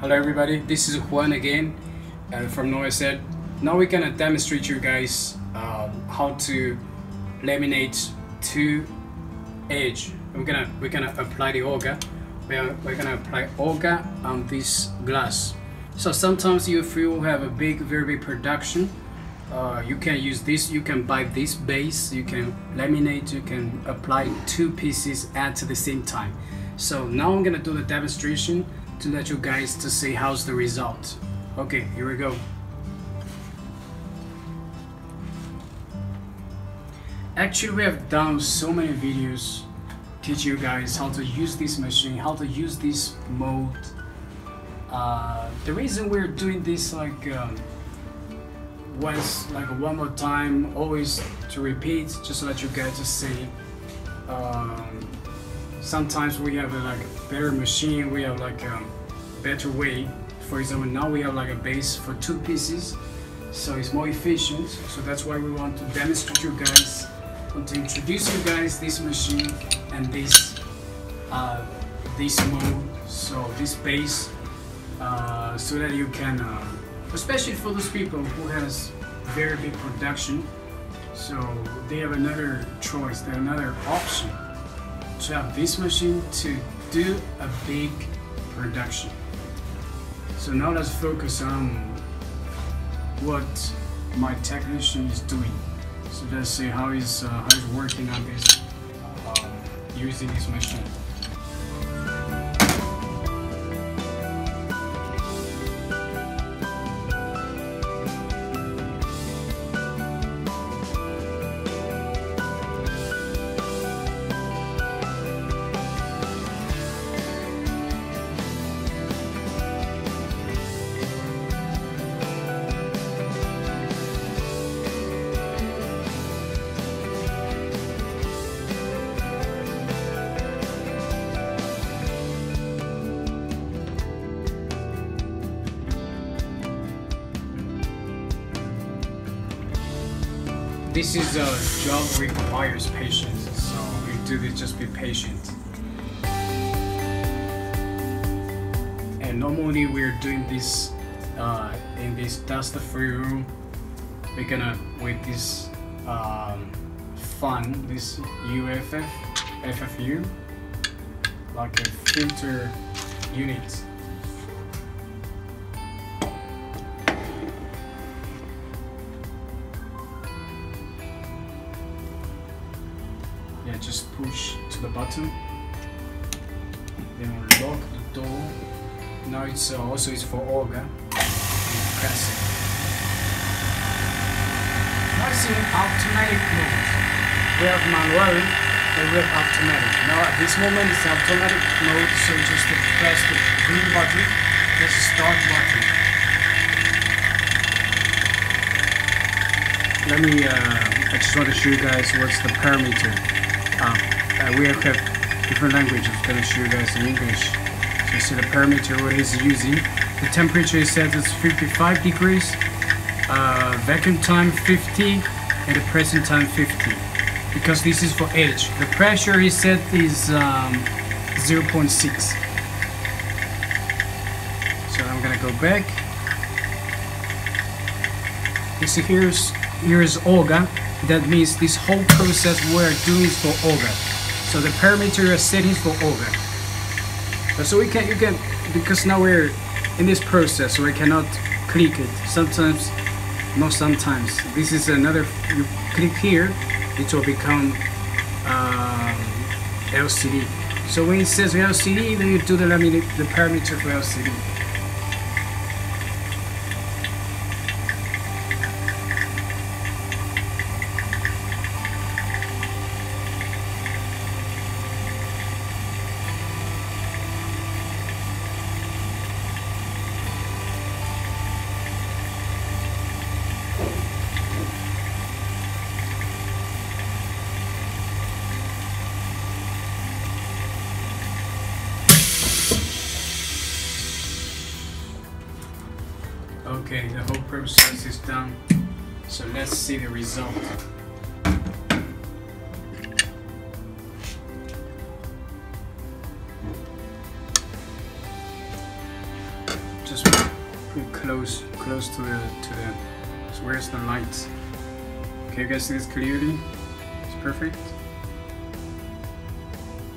Hello everybody, this is Juan again from OCA. Now we're gonna demonstrate you guys how to laminate two edge. We're gonna apply the OCA. We're gonna apply OCA on this glass. So sometimes if you have a very big production, you can use this. You can buy this base. You can laminate. You can apply two pieces at the same time. So now I'm gonna do the demonstration to let you guys to see how's the result. Okay, here we go. Actually, we have done so many videos teach you guys how to use this machine, how to use this mold. The reason we're doing this once, like one more time, always to repeat, just to let you guys to see. Sometimes we have a better machine, we have a better way. For example, now we have a base for two pieces, so it's more efficient. So that's why we want to demonstrate you guys, want to introduce you guys this machine and this mold, so this base, so that you can, especially for those people who has very big production, so they have another choice, they have another option to have this machine to do a big production. So now let's focus on what my technician is doing. So let's see how he's working on this, using this machine. This is a job requires patience, so we do this, just be patient. And normally we're doing this in this dust-free room. We're gonna with this this FFU, like a filter unit. Yeah, just push to the button, then we'll lock the door. Now it's also it's for OCA. Press it. Now it's in automatic mode. We have manual and we have automatic. Now at this moment it's automatic mode, so just press the green button, press the start button. Let me, I just want to show you guys what's the parameter. We have different languages. I'm going to show you guys in English. So you see the parameter what he's using. The temperature is set as 55 degrees, vacuum time 50, and the pressing time 50. Because this is for edge. The pressure is set is 0.6. So I'm going to go back. You see here's OCA. That means this whole process we're doing is for OCA. So the parameter settings for OCA. So you can, because now we're in this process, so we cannot click it. Sometimes, not sometimes. This is another, you click here, it will become LCD. So when it says LCD, then you do the parameter for LCD. Okay, the whole process is done. So let's see the result. close to the so where's the light? Okay, you guys see this clearly? It's perfect.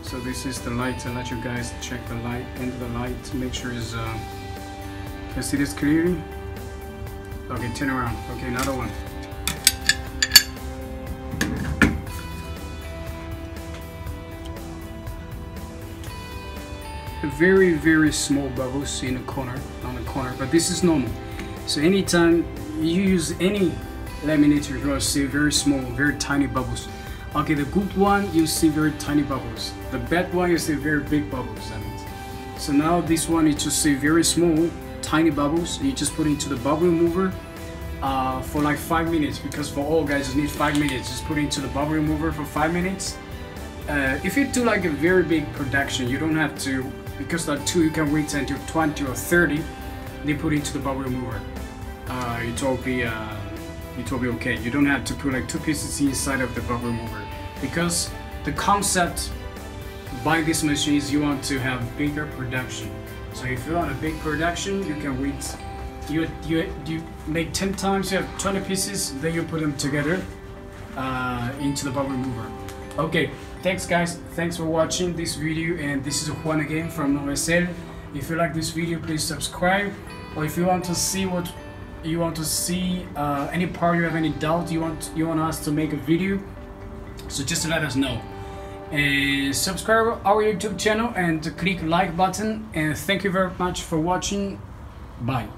So this is the light. I'll let you guys check the light into the light to make sure it's can you see this clearly? Okay, turn around. Okay, another one. Very small bubbles in the corner, on the corner, but this is normal. So anytime you use any laminator, you'll see very small, very tiny bubbles. Okay, the good one, you see very tiny bubbles. The bad one, you see very big bubbles. So now this one, you just see very small, tiny bubbles. You just put into the bubble remover for like 5 minutes, because for all guys, you need 5 minutes. Just put into the bubble remover for 5 minutes. If you do like a very big production, you don't have to, because that two you can wait until 20 or 30. They put into the bubble remover. It will be okay. You don't have to put like 2 pieces inside of the bubble remover, because the concept by this machine is you want to have bigger production. So if you want a big production, you can wait. You make 10 times, you have 20 pieces, then you put them together into the bubble remover. Okay, thanks guys, thanks for watching this video, and this is Juan again from OCA. If you like this video, please subscribe, or if you want to see any part, you have any doubt, you want us to make a video, so just let us know. And subscribe our YouTube channel and click like button, and thank you very much for watching. Bye.